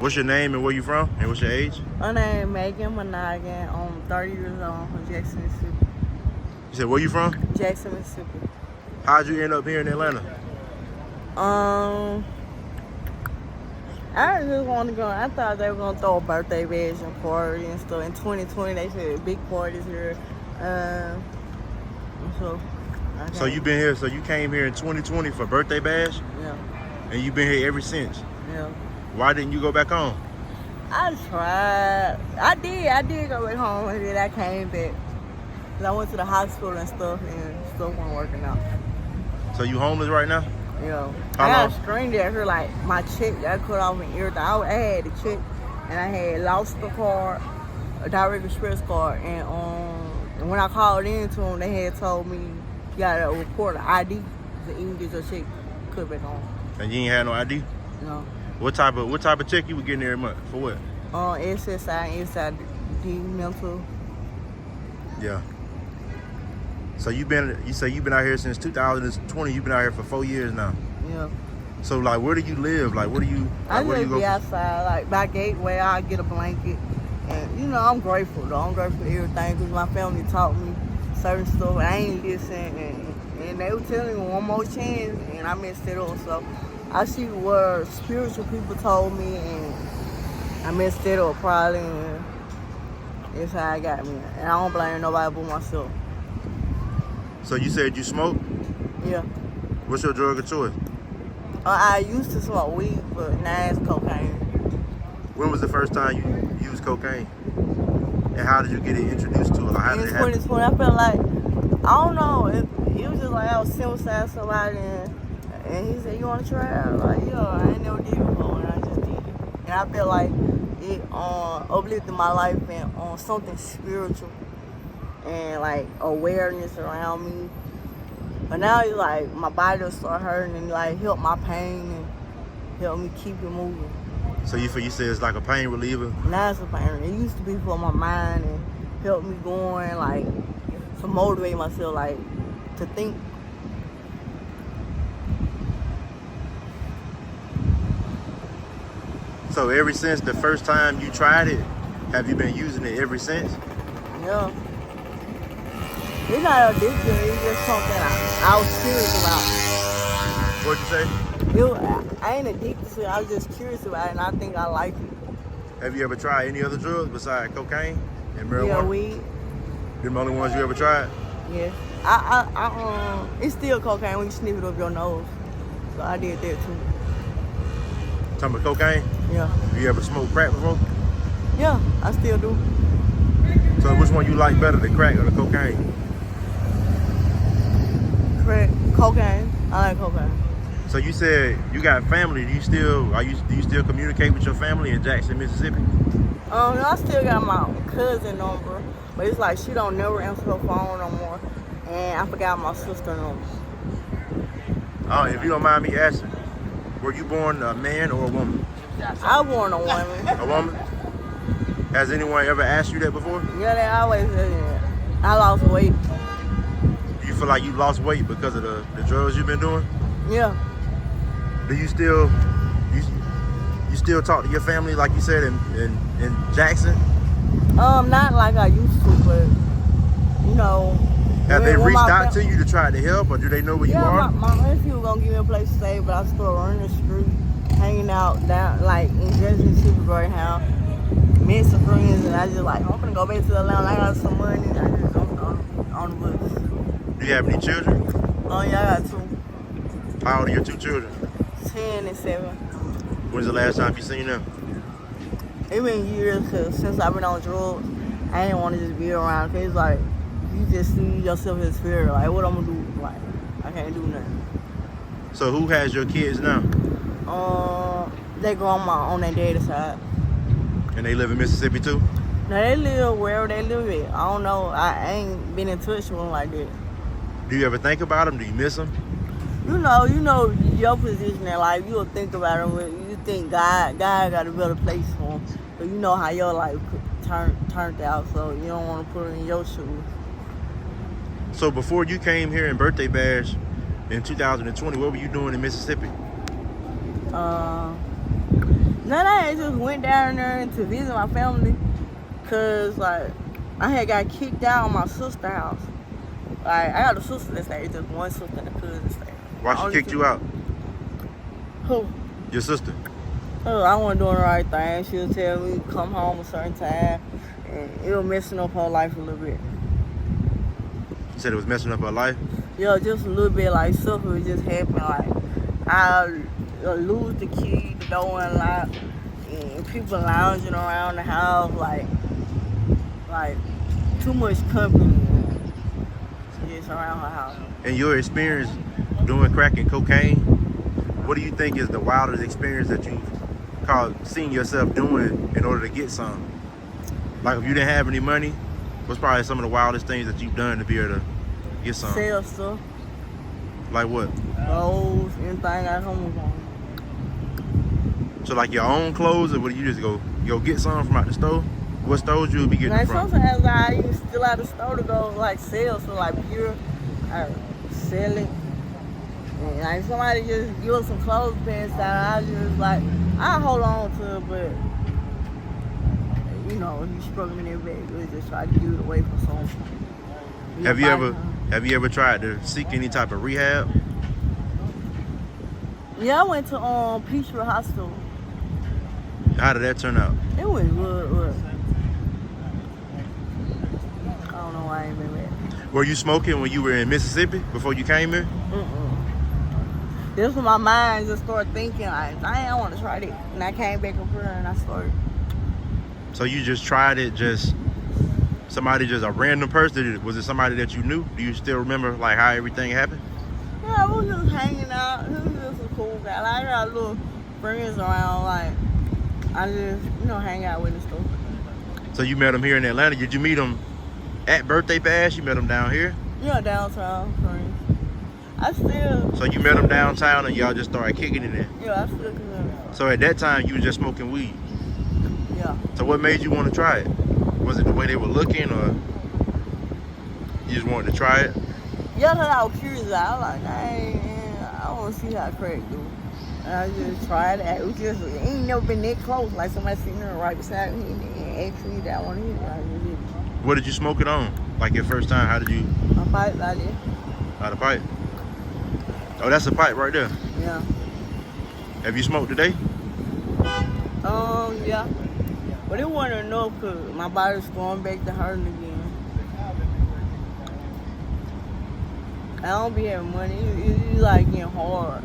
What's your name and where you from and what's your age? My name is Megan Monaghan. I'm 30 years old. I'm from Jackson, Mississippi. You said where you from? Jackson, Mississippi. How'd you end up here in Atlanta? I just want to go. I thought they were gonna throw a birthday bash and party and stuff. In 2020, they said big parties here. So you been here? So you came here in 2020 for birthday bash, Yeah, and you've been here ever since. yeah. Why didn't you go back home? I tried. I did go back home, and then I came back. 'Cause I went to the hospital and stuff wasn't working out. So you homeless right now? Yeah. How I got long? stringed out here, like my check got cut off and everything. I had the check, and I had lost the card, a Direct Express card, and when I called in to them, they had told me you gotta report an ID so you can get your check cut back on. And you ain't had no ID? You know, What type of check you were getting every month? For what? SSI and SID mental. Yeah. So you say you've been out here since 2020. You've been out here for 4 years now. Yeah. So like, where do you live? Like, where do you? I Like, where do you just be go? outside, like by Gateway. I get a blanket, and I'm grateful though. I'm grateful for everything because my family taught me certain stuff. I ain't listen, and they were telling me one more chance, and I messed it up. So I see what spiritual people told me, and I messed it up probably, and that's how I got me. And I don't blame nobody but myself. So you said you smoke? Yeah. What's your drug of choice? I used to smoke weed, but now it's cocaine. When was the first time you used cocaine? And how did you get introduced to it? Like, how In did it happen? 2020, I felt like, I don't know, it was just like I was sitting beside somebody and he said, you want to try it? I was like, yeah, I ain't never did it before, and I just did it. And I felt like it uplifted my life and on something spiritual and like awareness around me. But now it's like my body will start hurting and like help my pain and help me keep it moving. So you say it's like a pain reliever? Now it's a pain. It used to be for my mind and help me going, like to motivate myself, like to think. So ever since the first time you tried it, have you been using it ever since? Yeah. It's not addictive. It's just something I was curious about. What'd you say? I ain't addicted to it. I was just curious about it, and I think I like it. Have you ever tried any other drugs besides cocaine and marijuana? Yeah, weed. Them only ones you ever tried? Yeah. It's still cocaine when you sniff it up your nose. So I did that too. Talking about cocaine? Yeah. You ever smoked crack before? Yeah, I still do. So which one you like better, the crack or the cocaine? Crack, cocaine. I like cocaine. So you said you got family. Do you still communicate with your family in Jackson, Mississippi? I still got my cousin number, but it's like she don't never answer her phone no more, and I forgot my sister number. If you don't mind me asking, were you born a man or a woman? I was born a woman. A woman? Has anyone ever asked you that before? Yeah, they always say that. I lost weight. Do you feel like you lost weight because of the drugs you've been doing? Yeah. Do you still talk to your family like you said in Jackson? Not like I used to, but Have they when reached my out to you to try to help, or do they know where you are? my nephew was gonna give me a place to stay, but I started running the street, hanging out down like in Jackson, Mississippi, Greyhound, met some friends, and I just like I'm gonna go back to Atlanta. I got some money. I just on the bus. Do you have any children? Oh yeah, I got two. How old are your two children? 10 and 7. When's the last time you seen them? It been years cause since I've been on drugs, I didn't want to just be around. Cause it's like you just see yourself as spirit. Like what I'm gonna do? Like I can't do nothing. So who has your kids now? They grandma on their daddy's side. And they live in Mississippi too? Now they live wherever they live at. I don't know. I ain't been in touch with them like that. Do you ever think about them? Do you miss them? You know your position in life. You'll think about them. You think God got a better place for them. So you know how your life turned out. So you don't want to put it in your shoes. So before you came here in Birthday Bash in 2020, what were you doing in Mississippi? Then I just went down there to visit my family, cause like I had got kicked out of my sister's house. Like I got a sister that stayed, just one sister and a cousin that stayed. Why she kicked you out? Who? Your sister. Oh, I wasn't doing the right thing. She'll tell me to come home a certain time, and it was messing up her life a little bit. You said it was messing up her life? Yeah, just a little bit. Like stuff would just happen. Like I lose the key, the door unlocked, and people lounging around the house like too much company. Just around her house. In your experience doing crack and cocaine, what do you think is the wildest experience that you've seen yourself doing in order to get some? Like if you didn't have any money, what's probably some of the wildest things that you've done to be able to get some? Sell stuff. Like what? Clothes, anything I come on. So like your own clothes, or would you just go get some from out the store? What stores you would be getting Like it from? sometimes I even steal out the store to go like sell, so like pure, I sell it. And like somebody just give us some clothes pants out, I just like I hold on to it, but you know, if you struggling every day, we just try to give it away for some. Have you ever tried to seek any type of rehab? Yeah, I went to Peachtree Hospital. How did that turn out? It was good. I don't know why I ain't been there. Were you smoking when you were in Mississippi before you came here? This was my mind just started thinking like, dang, I want to try it. And I came back up here and I started. So you just tried it, just a random person? Was it somebody that you knew? Do you still remember like how everything happened? Yeah, we was just hanging out. He was just a cool guy. Like, I got little friends around. Like, I just, hang out with and stuff. So you met him here in Atlanta. Did you meet him at Birthday Bash? You met him down here? Yeah, downtown friends. I still. So you met him downtown and y'all just started kicking it in? Yeah, I still can. So at that time you was just smoking weed? Yeah. So what made you want to try it? Was it the way they were looking, or you just wanted to try it? Yeah, cause I was curious. I was like, dang, I want to see how crack do. And I just tried it. It was just, it ain't never been that close. Like somebody sitting there right beside me and actually that one here. I just did. What did you smoke it on? Like your first time, how did you? A pipe like that. Out of pipe? Oh, that's a pipe right there. Yeah. Have you smoked today? Yeah. But it wasn't enough because my body's going back to hurting again. I don't be having money. It's like getting hard.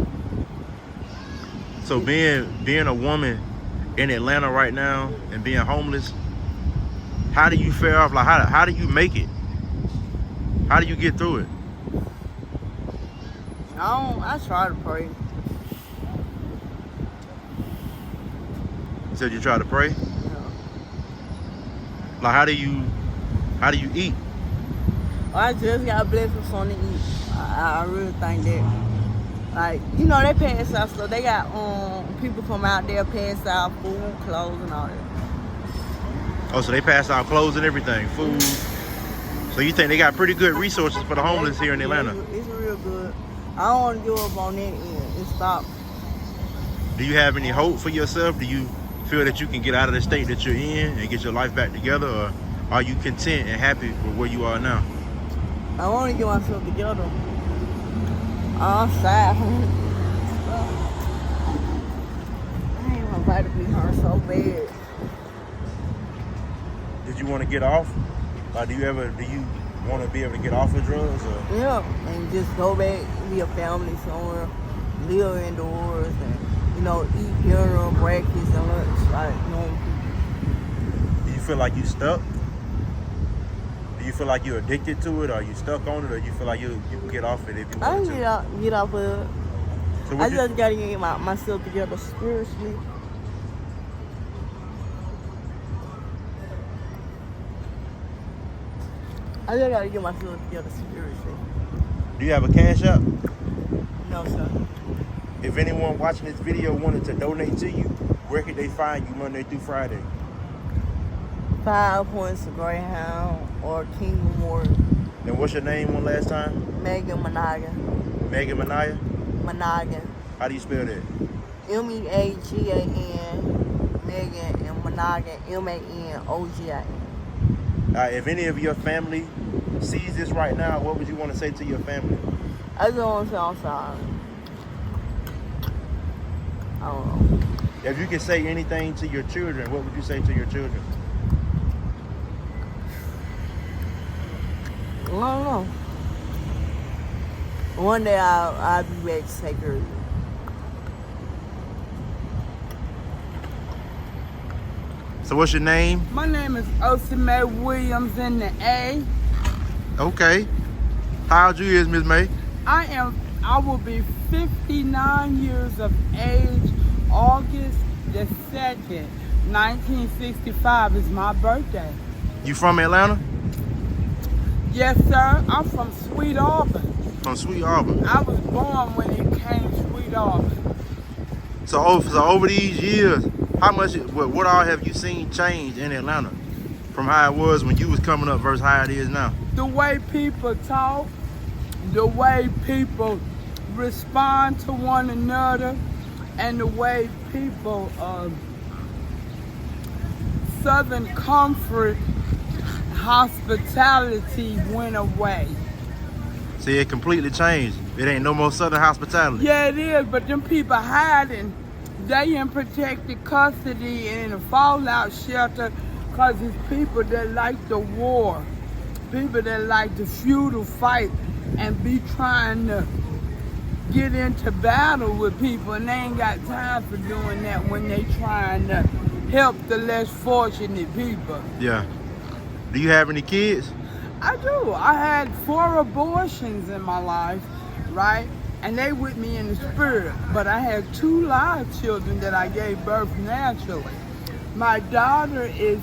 So being a woman in Atlanta right now and being homeless, how do you fare off? Like how do you make it? How do you get through it? I try to pray. You said you try to pray? Yeah. Like how do you eat? I just got blessed with something to eat. I really think that. Like, they pass out stuff. They got people come out there pass out food, clothes, and all that. Oh, so they pass out clothes and everything, food. So you think they got pretty good resources for the homeless here in Atlanta? It's real good. I don't want to give up on that end and stop. Do you have any hope for yourself? Do you feel that you can get out of the state that you're in and get your life back together, or are you content and happy with where you are now? I want to get myself together. I'm sad. Dang, my body be hurt so bad. Did you want to get off? Or do you want to be able to get off of drugs? Or? Yeah, and just go back, be a family somewhere, live indoors, and eat dinner, breakfast, and lunch like normal people. Do you feel like you stuck? Do you feel like you're addicted to it? Or are you stuck on it? Or you feel like you can get off it if you I want can to? get off of it. So I just gotta get myself together spiritually. I just gotta get myself together spiritually. Do you have a Cash App? No, sir. If anyone watching this video wanted to donate to you, where could they find you Monday through Friday? 5 Points of Greyhound or King Memorial. And what's your name one last time? Megan Managan. Megan Manaya? Managan. How do you spell that? MEAGAN Megan, and Monogin, MANOGIN. If any of your family sees this right now, what would you want to say to your family? I just want to say I'm sorry. I don't know. If you could say anything to your children, what would you say to your children? I don't know. One day I'll be ready to take her. So what's your name? My name is Osime Williams in the A. Okay. How old you is, Miss May? I will be 59 years of age. August the 2nd, 1965 is my birthday. You from Atlanta? Yes, sir. I'm from Sweet Auburn. From Sweet Auburn. I was born when it came Sweet Auburn. So over these years, what all have you seen change in Atlanta from how it was when you was coming up versus how it is now? The way people talk, the way people respond to one another, and the way people Southern comfort, hospitality went away. See, it completely changed. It ain't no more Southern hospitality. Yeah, it is, but them people hiding, they in protected custody and in a fallout shelter because it's people that like the war, people that like the feudal fight and be trying to get into battle with people, and they ain't got time for doing that when they trying to help the less fortunate people. Yeah. Do you have any kids? I do. I had 4 abortions in my life, right? And they with me in the spirit. But I had 2 live children that I gave birth naturally. My daughter is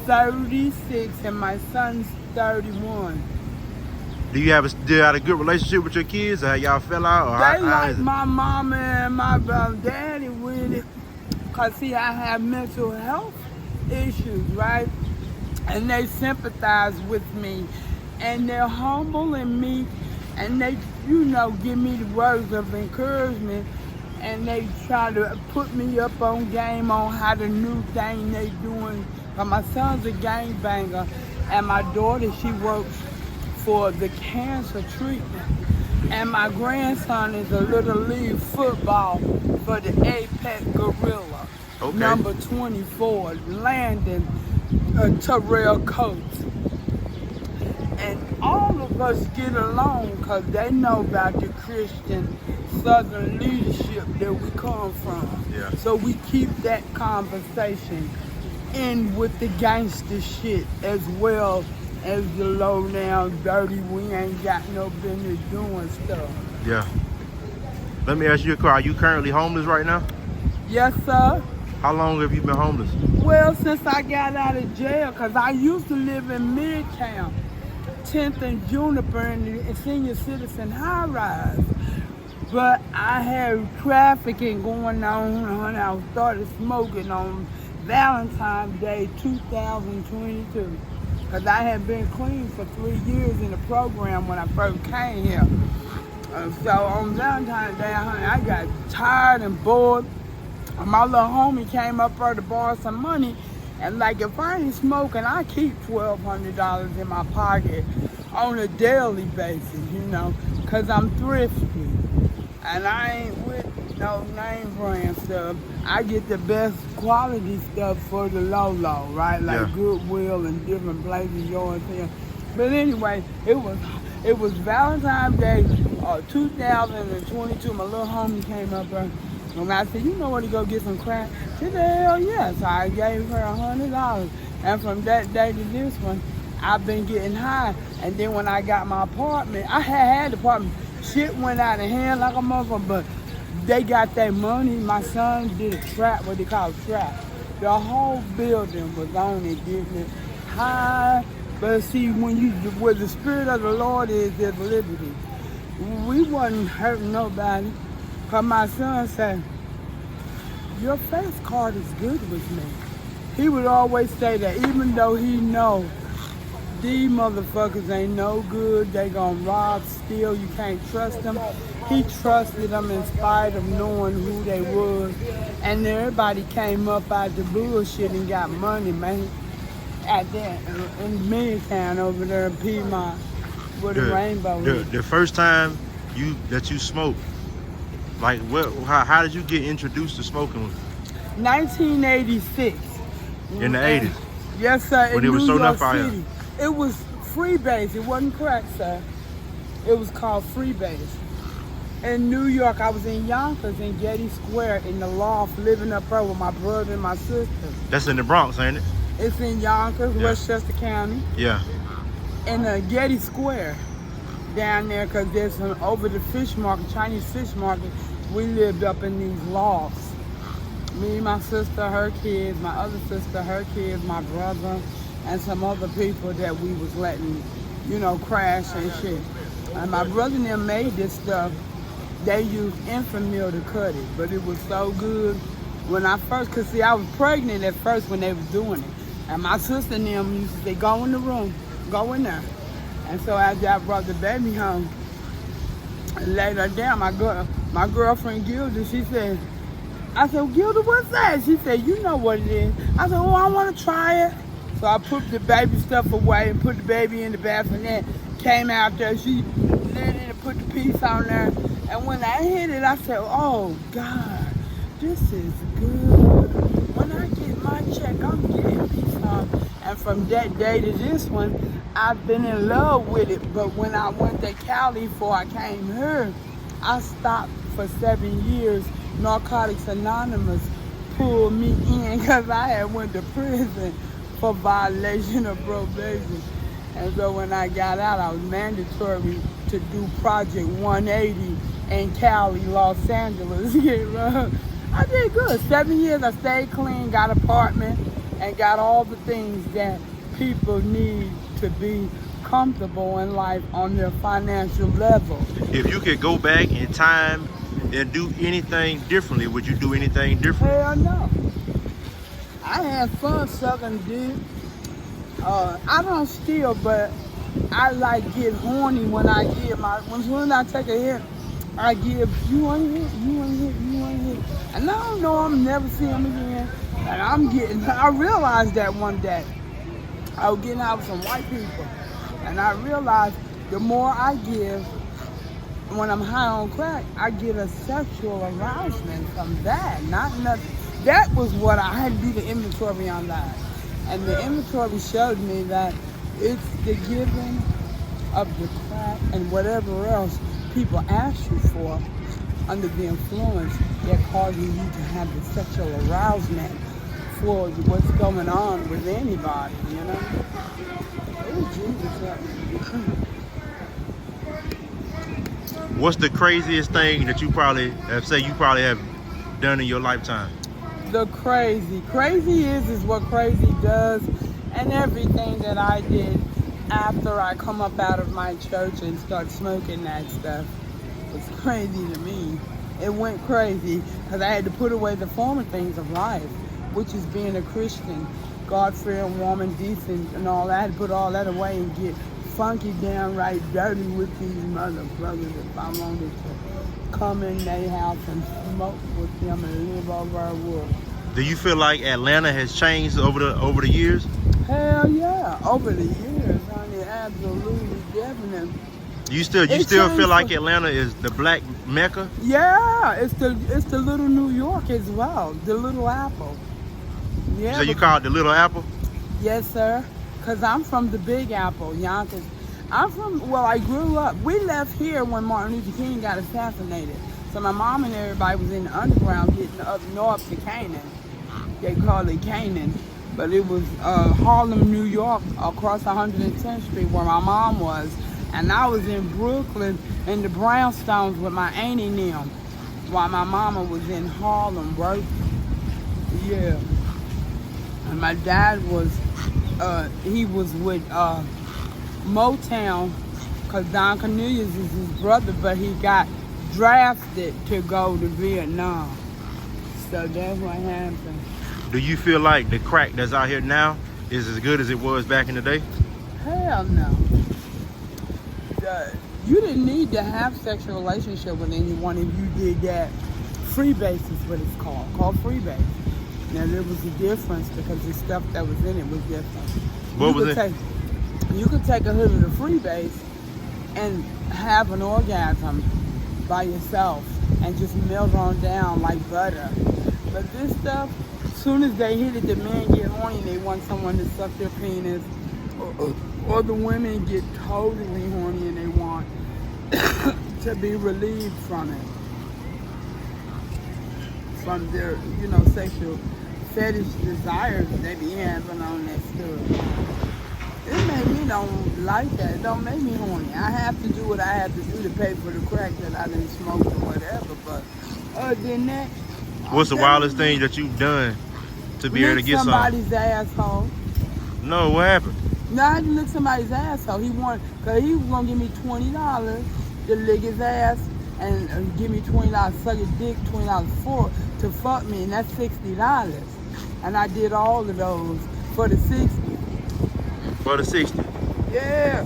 36 and my son's 31. Do you have a good relationship with your kids, or y'all fell out? Or They how like is it? my mama and my daddy with it. Cause see, I have mental health issues, right? And they sympathize with me, and they're humble and meek, and they, give me the words of encouragement, and they try to put me up on game on how the new thing they doing. Cause my son's a gangbanger, and my daughter, she works for the cancer treatment, and my grandson is a little league football for the Apex Gorilla, Okay. number 24, Landon Terrell Coates. And all of us get along because they know about the Christian Southern leadership that we come from. Yeah. So we keep that conversation in with the gangster shit as well as the low down dirty, we ain't got no business doing stuff. Yeah. Let me ask you a question. Are you currently homeless right now? Yes, sir. How long have you been homeless? Well, since I got out of jail, because I used to live in Midtown, 10th and Juniper in the senior citizen high rise. But I had trafficking going on, and I started smoking on Valentine's Day 2022. Because I had been clean for 3 years in the program when I first came here. So on Valentine's Day, I got tired and bored. My little homie came up there to borrow some money, and like if I ain't smoking, I keep $1,200 in my pocket on a daily basis, because I'm thrifty. And I ain't with no name brand stuff. I get the best quality stuff for the low, right? Like Yeah. Goodwill and different places, yours here. But anyway, it was Valentine's Day 2022. My little homie came up there, and I said, you know where to go get some crack? She said, hell yeah. So I gave her $100. And from that day to this one, I've been getting high. And then when I got my apartment, I had the apartment. Shit went out of hand like a motherfucker, but they got their money. My son did a trap, what they call a trap. The whole building was on it, getting it high. But see, where the spirit of the Lord is, there's liberty. We wasn't hurting nobody. Cause my son said, your face card is good with me. He would always say that, even though he know these motherfuckers ain't no good, they gonna rob, steal, you can't trust them. he trusted them in spite of knowing who they was. And everybody came up out the bullshit and got money, man. At that, in Milltown over there in Piedmont, where the rainbow is. The first time that you smoked, like how did you get introduced to smoking? 1986. In the 80s? Yes, sir. When in it was New so York enough out here? City. It was Freebase. It wasn't crack, sir. It was called Freebase. In New York, I was in Yonkers in Getty Square in the loft, living up there with my brother and my sister. That's in the Bronx, ain't it? It's in Yonkers, Yeah. Westchester County, Yeah. in Getty Square down there, because there's over the fish market, Chinese fish market. We lived up in these lofts. Me, my sister, her kids, my other sister, her kids, my brother, and some other people that we was letting, crash and shit. And my brother and them made this stuff. They used Infamil to cut it, but it was so good. When I first, cause see, I was pregnant at first when they was doing it. And my sister and them used to say, go in the room, go in there. And so after I brought the baby home, I laid her down, my girlfriend Gilda, she said, I said, well, Gilda, what's that? She said, you know what it is. I said, oh, I want to try it. So I put the baby stuff away and put the baby in the bathroom. Then came out there, she lit it and put the piece on there. And when I hit it, I said, oh, God, this is good. When I get my check, I'm getting me some. And from that day to this one, I've been in love with it. But when I went to Cali before I came here, I stopped for 7 years. Narcotics Anonymous pulled me in because I had went to prison for violation of probation. And so when I got out, I was mandatory to do Project 180 in Cali, Los Angeles. I did good. 7 years, I stayed clean, got an apartment, and got all the things that people need to be comfortable in life on their financial level. If you could go back in time and do anything differently, would you do anything different? Hell no. I had fun sucking dick. I don't steal, but I like get horny when I give when I take a hit, I give, you want to hit, you want to hit, you want to hit. And I don't know, I'm never seeing him again. And I realized that one day. I was getting out with some white people. And I realized the more I give, when I'm high on crack, I get a sexual arousement from that, not nothing. That was what I had to do the inventory on that. And the inventory showed me that it's the giving of the crack and whatever else people ask you for under the influence that causes you to have the sexual arousement for what's going on with anybody, Oh, Jesus. What's the craziest thing that you probably have done in your lifetime? The crazy is what crazy does, and everything that I did after I come up out of my church and start smoking that stuff was crazy to me. It went crazy because I had to put away the former things of life, which is being a Christian, God-fearing woman, decent, and all that. I had to put all that away and get funky, downright dirty with these mother brothers if I wanted to come in their house and smoke with them and live over our wood. Do you feel like Atlanta has changed over the years? Hell yeah, over the years, honey, absolutely, definitely. You still feel like Atlanta is the black Mecca? Yeah, it's the little New York as well, the little apple. Yeah. So you call it the Little Apple? Yes, sir. Because I'm from the Big Apple, Yonkers. I grew up. We left here when Martin Luther King got assassinated. So my mom and everybody was in the underground getting up north to Canaan. They call it Canaan. But it was Harlem, New York, across 110th Street where my mom was. And I was in Brooklyn in the brownstones with my auntie and them while my mama was in Harlem working. Yeah. And my dad was, he was with Motown, because Don Cornelius is his brother, but he got drafted to go to Vietnam. So that's what happened. Do you feel like the crack that's out here now is as good as it was back in the day? Hell no. you didn't need to have sexual relationship with anyone if you did that. Freebase is what it's called freebase. Now there was a difference because the stuff that was in it was different. What was it? You could take a hood of the freebase and have an orgasm by yourself and just melt on down like butter. But this stuff, as soon as they hit it, the men get horny, they want someone to suck their penis, or the women get totally horny and they want to be relieved from it, from their, sexual fetish desires they be having on that stuff. It made me don't like that. It don't make me horny. I have to do what I have to do to pay for the crack that I didn't smoke or whatever. But other than that, What's the wildest thing that you've done to be able to get somebody's asshole. No, what happened? No, I didn't lick somebody's asshole. Cause he was gonna give me $20 to lick his ass and give me $20, suck his dick, $20 to fuck me, and that's $60. And I did all of those for the 60. For the 60. Yeah.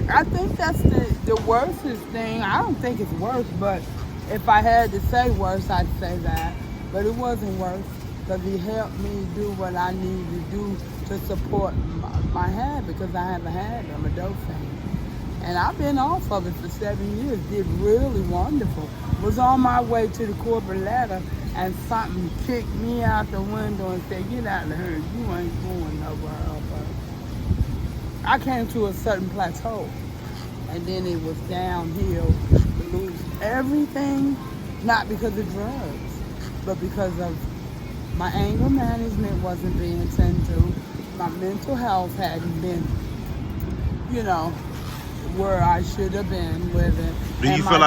I think that's the worstest thing. I don't think it's worse, but if I had to say worse, I'd say that. But it wasn't worse because he helped me do what I needed to do to support my habit because I have a habit. I'm a dope fan. And I've been off of it for 7 years. Did really wonderful. Was on my way to the corporate ladder and something kicked me out the window and said, get out of here. You ain't going nowhere. I came to a certain plateau, and then it was downhill to lose everything, not because of drugs, but because of my anger management wasn't being attended to, my mental health hadn't been, where I should have been living. Do you feel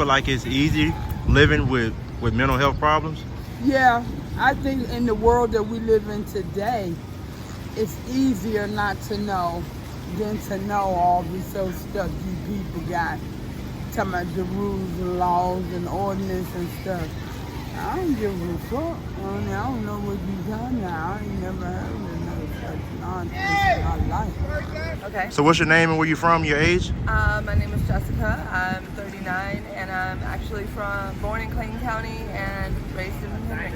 like it's easy living with mental health problems? Yeah, I think in the world that we live in today, it's easier not to know than to know all this old stuff you people got. Talking about the rules and laws and ordinance and stuff. I don't give a fuck. I don't know what you got now. I ain't never heard of no such nonsense in my life. Okay. So what's your name and where you from, your age? My name is Jessica. I'm 39 and I'm actually born in Clayton County and raised in Henry.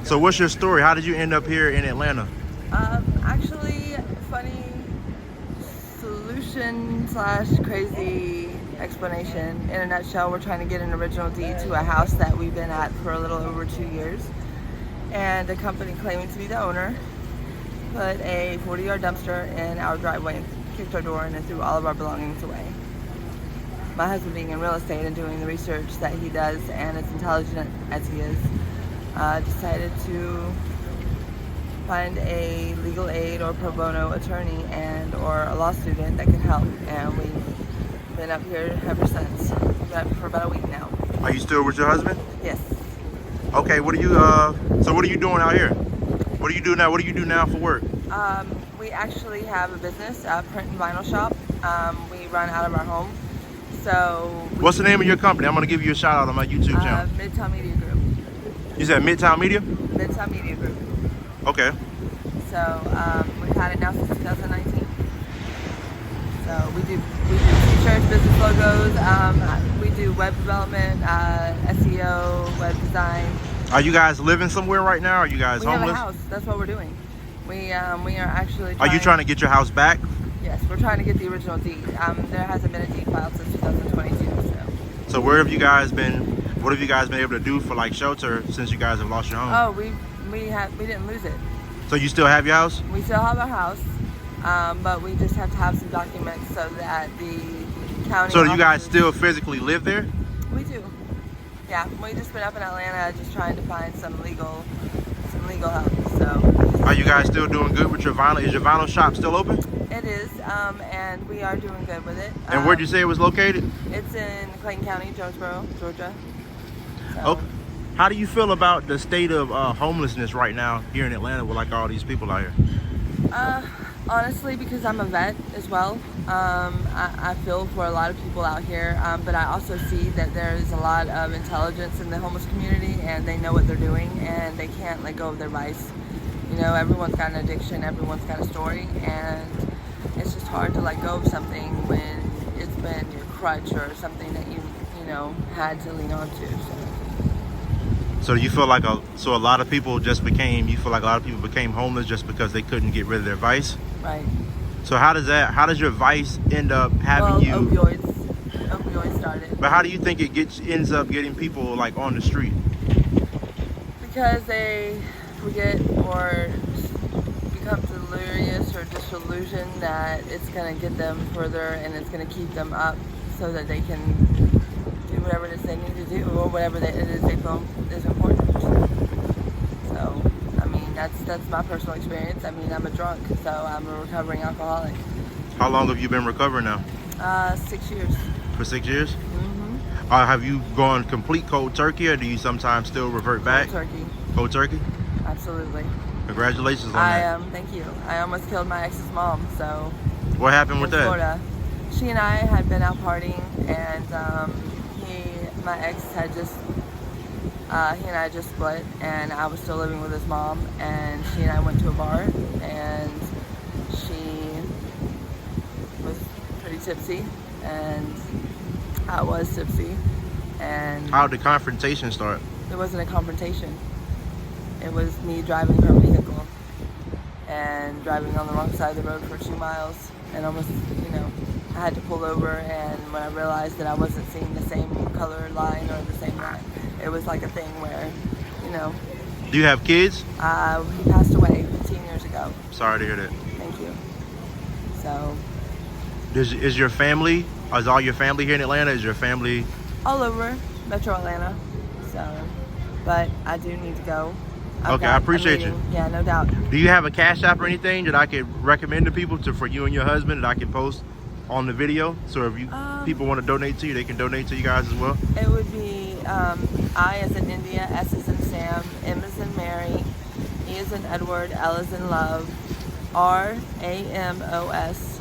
So what's your story? How did you end up here in Atlanta? Actually, funny solution / crazy explanation. In a nutshell, we're trying to get an original deed to a house that we've been at for a little over 2 years. And the company claiming to be the owner put a 40-yard dumpster in our driveway and kicked our door in and threw all of our belongings away. My husband, being in real estate and doing the research that he does and as intelligent as he is, decided to find a legal aid or pro bono attorney or a law student that could help, and we've been up here ever since. We've been up for about a week now. Are you still with your husband? Yes. Okay, so what are you doing out here? What do you do now? What do you do now for work? We actually have a business, a print and vinyl shop. We run out of our home. So What's the name of your company? I'm gonna give you a shout out on my YouTube channel. Midtown Media Group. You said Midtown Media? Midtown Media Group. Okay. So we've had it now since 2019. So we do t-shirts, business logos. We do web development, SEO, web design. Are you guys living somewhere right now? Are you guys We homeless? have a house. That's what we're doing. We are actually. Are you trying to get your house back? Yes, we're trying to get the original deed. There hasn't been a deed filed since 2022. So where have you guys been? What have you guys been able to do for like shelter since you guys have lost your home? Oh, we didn't lose it. So you still have your house? We still have our house, but we just have to have some documents so that the county. So do you guys offices- still physically live there? We do. Yeah, we just been up in Atlanta just trying to find some legal help. So. Are you guys still doing good with your vinyl? Is your vinyl shop still open? It is, and we are doing good with it. And where'd you say it was located? It's in Clayton County, Jonesboro, Georgia. So, Okay. How do you feel about the state of homelessness right now here in Atlanta with like all these people out here? honestly, because I'm a vet as well, I feel for a lot of people out here, but I also see that there's a lot of intelligence in the homeless community, and they know what they're doing, and they can't let go of their vice. You know, everyone's got an addiction, everyone's got a story, and it's just hard to let go of something when it's been your crutch or something that you know, had to lean on to. So do you feel like a lot of people you feel like a lot of people became homeless just because they couldn't get rid of their vice? Right. So how does your vice end up having you? Opioids started. But how do you think it ends up getting people like on the street? Because they forget or become delirious or disillusioned that it's going to get them further and it's going to keep them up so that they can do whatever it is they need to do or whatever it is they feel is important. So, I mean, that's my personal experience. I mean, I'm a drunk, so I'm a recovering alcoholic. How long have you been recovering now? 6 years. For 6 years? Mm-hmm. Have you gone complete cold turkey, or do you sometimes still revert back? Cold turkey. Cold turkey? Absolutely. Congratulations on that. Thank you. I almost killed my ex's mom, so. What happened with in that? Florida. She and I had been out partying, and my ex had just, he and I just split, and I was still living with his mom, and she and I went to a bar, and she was pretty tipsy, and I was tipsy, and How did the confrontation start? it wasn't a confrontation. It was me driving her vehicle and driving on the wrong side of the road for 2 miles, and almost, I had to pull over, and when I realized that I wasn't seeing the same color line or the same line, it was like a thing where, Do you have kids? he passed away 15 years ago. Sorry to hear that. Thank you. So, Is all your family here in Atlanta? Is your family? all over Metro Atlanta. So, but I do need to go. Okay, I appreciate you. Yeah, no doubt. Do you have a Cash App or anything that I could recommend to people for you and your husband that I can post on the video? So if people want to donate to you, they can donate to you guys as well? It would be I as in India, S as in Sam, M as in Mary, E as in Edward, L as in Love, RAMOS